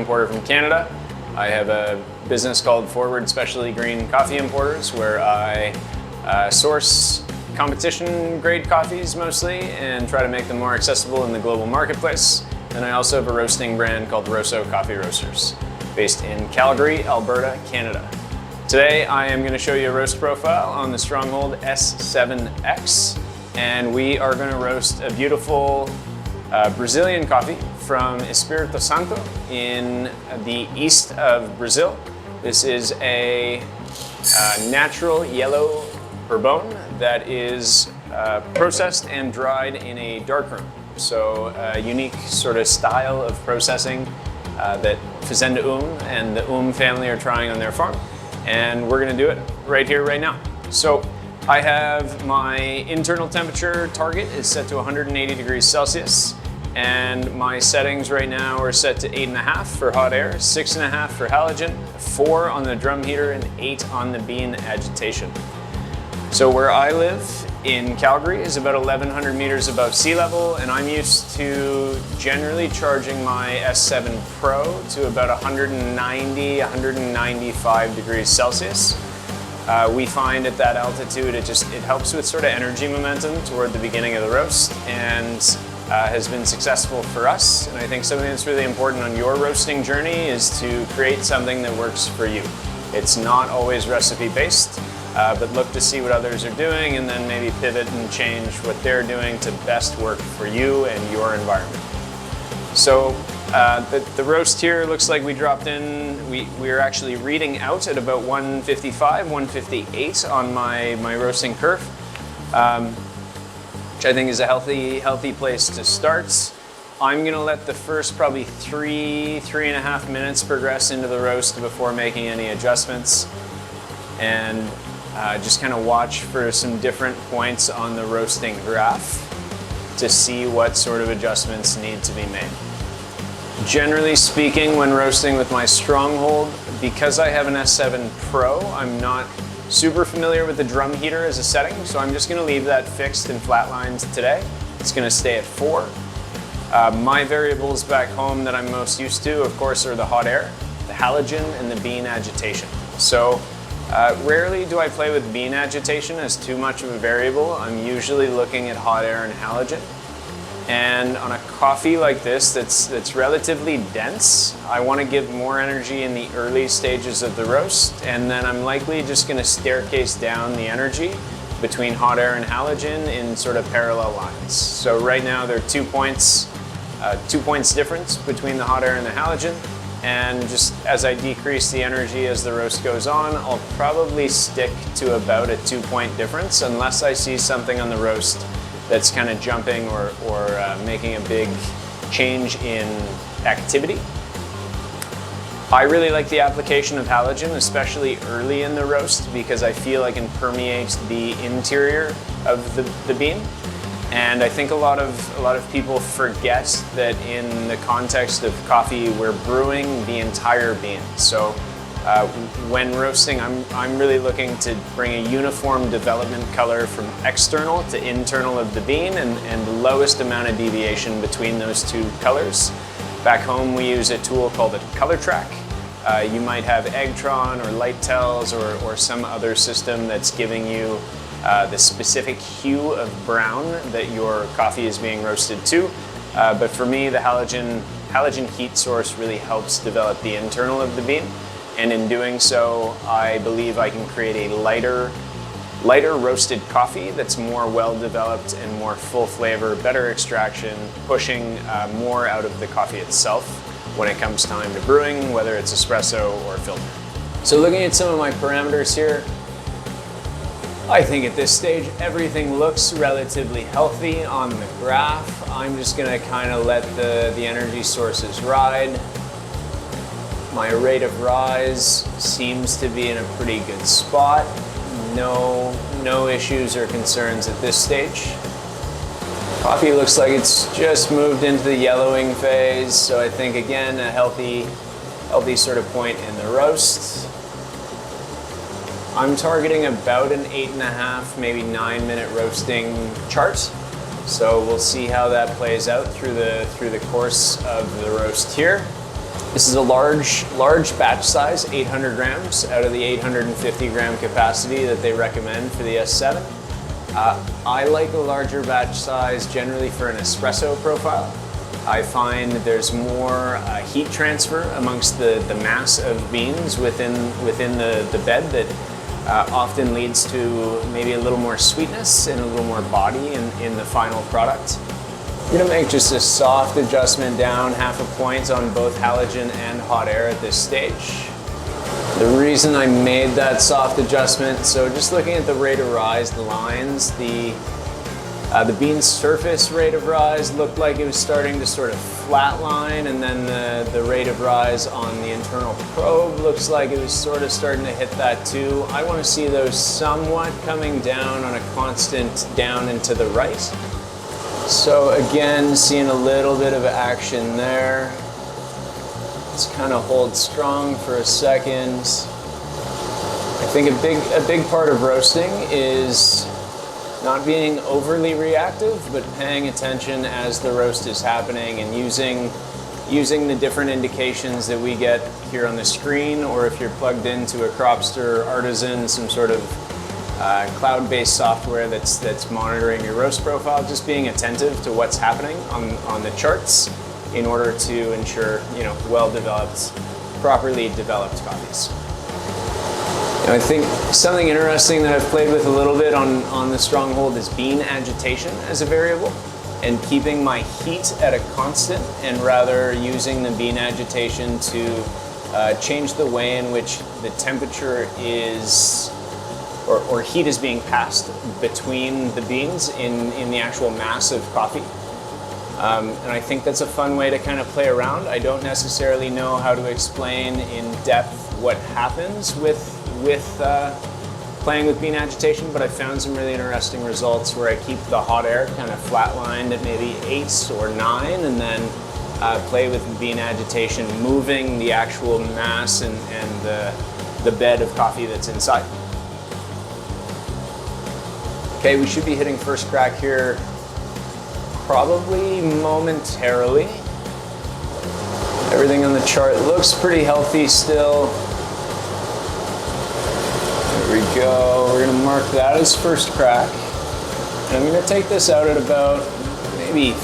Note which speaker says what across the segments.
Speaker 1: importer from Canada. I have a business called Forward Specialty Green Coffee Importers, where I source competition grade coffees mostly and try to make them more accessible in the global marketplace. And I also have a roasting brand called Rosso Coffee Roasters, based in Calgary, Alberta, Canada. Today I am going to show you a roast profile on the Stronghold S7X, and we are going to roast a beautiful Brazilian coffee from Espírito Santo in the east of Brazil. This is a natural yellow bourbon that is processed and dried in a darkroom. So a unique sort of style of processing that Fazenda and the family are trying on their farm. And we're gonna do it right here, right now. So I have my internal temperature target is set to 180 degrees Celsius. And my settings right now are set to 8.5 for hot air, 6.5 for halogen, 4 on the drum heater, and 8 on the bean agitation. So where I live in Calgary is about 1,100 meters above sea level, and I'm used to generally charging my S7 Pro to about 190, 195 degrees Celsius. We find at that altitude it helps with sort of energy momentum toward the beginning of the roast, and has been successful for us. And I think something that's really important on your roasting journey is to create something that works for you. It's not always recipe based, but look to see what others are doing and then maybe pivot and change what they're doing to best work for you and your environment. So the roast here looks like we dropped in, we're actually reading out at about 155, 158 on my roasting curve. Which I think is a healthy place to start. I'm gonna let the first probably 3.5 minutes progress into the roast before making any adjustments, and just kind of watch for some different points on the roasting graph to see what sort of adjustments need to be made. Generally speaking, when roasting with my Stronghold, because I have an S7 Pro, I'm not super familiar with the drum heater as a setting, so I'm just going to leave that fixed and flatlined today. It's going to stay at 4. My variables back home that I'm most used to, of course, are the hot air, the halogen, and the bean agitation. So rarely do I play with bean agitation as too much of a variable. I'm usually looking at hot air and halogen. And on a coffee like this that's relatively dense, I want to give more energy in the early stages of the roast, and then I'm likely just going to staircase down the energy between hot air and halogen in sort of parallel lines. So right now there are 2 points difference between the hot air and the halogen, and just as I decrease the energy as the roast goes on, I'll probably stick to about a 2-point difference unless I see something on the roast that's kind of jumping or making a big change in activity. I really like the application of halogen, especially early in the roast, because I feel I can permeate the interior of the bean. And I think a lot of people forget that in the context of coffee, we're brewing the entire bean. So when roasting, I'm really looking to bring a uniform development color from external to internal of the bean, and the lowest amount of deviation between those two colors. Back home we use a tool called a color track. You might have Eggtron or Lightells or some other system that's giving you the specific hue of brown that your coffee is being roasted to. But for me, the halogen heat source really helps develop the internal of the bean. And in doing so, I believe I can create a lighter roasted coffee that's more well-developed and more full flavor, better extraction, pushing more out of the coffee itself when it comes time to brewing, whether it's espresso or filter. So looking at some of my parameters here, I think at this stage everything looks relatively healthy on the graph. I'm just gonna kind of let the energy sources ride. My rate of rise seems to be in a pretty good spot. No issues or concerns at this stage. Coffee looks like it's just moved into the yellowing phase, so I think again a healthy sort of point in the roast. I'm targeting about an 8.5, maybe 9-minute roasting chart. So we'll see how that plays out through the course of the roast here. This is a large batch size, 800 grams out of the 850 gram capacity that they recommend for the S7. I like a larger batch size generally for an espresso profile. I find there's more heat transfer amongst the mass of beans within the bed that often leads to maybe a little more sweetness and a little more body in the final product. I'm going to make just a soft adjustment down 0.5 point on both halogen and hot air at this stage. The reason I made that soft adjustment, so just looking at the rate of rise, the lines, the bean's surface rate of rise looked like it was starting to sort of flatline, and then the rate of rise on the internal probe looks like it was sort of starting to hit that too. I want to see those somewhat coming down on a constant down and to the right. So again, seeing a little bit of action there. Let's kind of hold strong for a second. I think a big part of roasting is not being overly reactive, but paying attention as the roast is happening and using the different indications that we get here on the screen, or if you're plugged into a Cropster Artisan, some sort of cloud-based software that's monitoring your roast profile, just being attentive to what's happening on the charts in order to ensure, well-developed, properly developed coffees. I think something interesting that I've played with a little bit on the Stronghold is bean agitation as a variable, and keeping my heat at a constant, and rather using the bean agitation to change the way in which the temperature is, or heat is being passed between the beans in the actual mass of coffee. And I think that's a fun way to kind of play around. I don't necessarily know how to explain in depth what happens with playing with bean agitation, but I found some really interesting results where I keep the hot air kind of flatlined at maybe 8 or 9, and then play with bean agitation, moving the actual mass and the bed of coffee that's inside. Okay, we should be hitting first crack here probably momentarily. Everything on the chart looks pretty healthy still. There we go. We're going to mark that as first crack. And I'm going to take this out at about maybe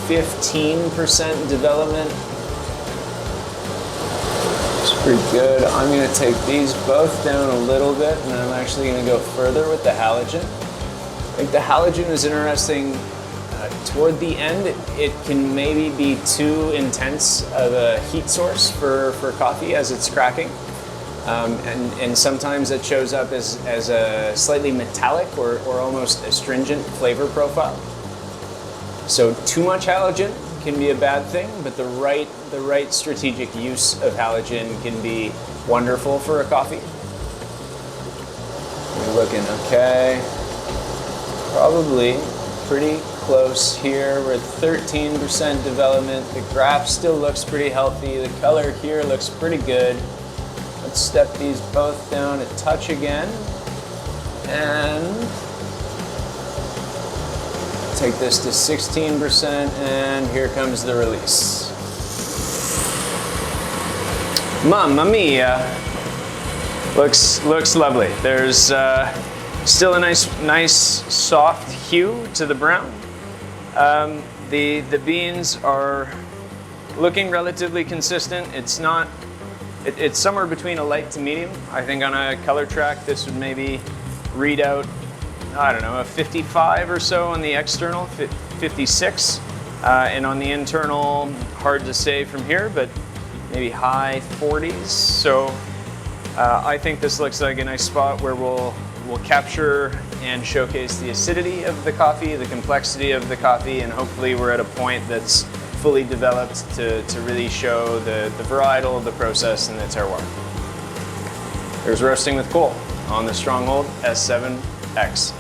Speaker 1: 15% development. It's pretty good. I'm going to take these both down a little bit, and then I'm actually going to go further with the halogen. I think the halogen is interesting. Toward the end, it can maybe be too intense of a heat source for coffee as it's cracking. And sometimes it shows up as a slightly metallic or almost astringent flavor profile. So too much halogen can be a bad thing, but the right strategic use of halogen can be wonderful for a coffee. We're looking okay. Probably pretty close here. We're at 13% development. The graph still looks pretty healthy. The color here looks pretty good. Let's step these both down a touch again. And take this to 16%, and here comes the release. Mamma mia! Looks lovely. There's still a nice soft hue to the brown. The beans are looking relatively consistent. It's somewhere between a light to medium. I think on a color track this would maybe read out, I don't know, a 55 or so on the external, 56. And on the internal, hard to say from here, but maybe high 40s. So I think this looks like a nice spot where we'll capture and showcase the acidity of the coffee, the complexity of the coffee, and hopefully we're at a point that's fully developed to really show the varietal, the process, and the terroir. There's Roasting with Cole on the Stronghold S7X.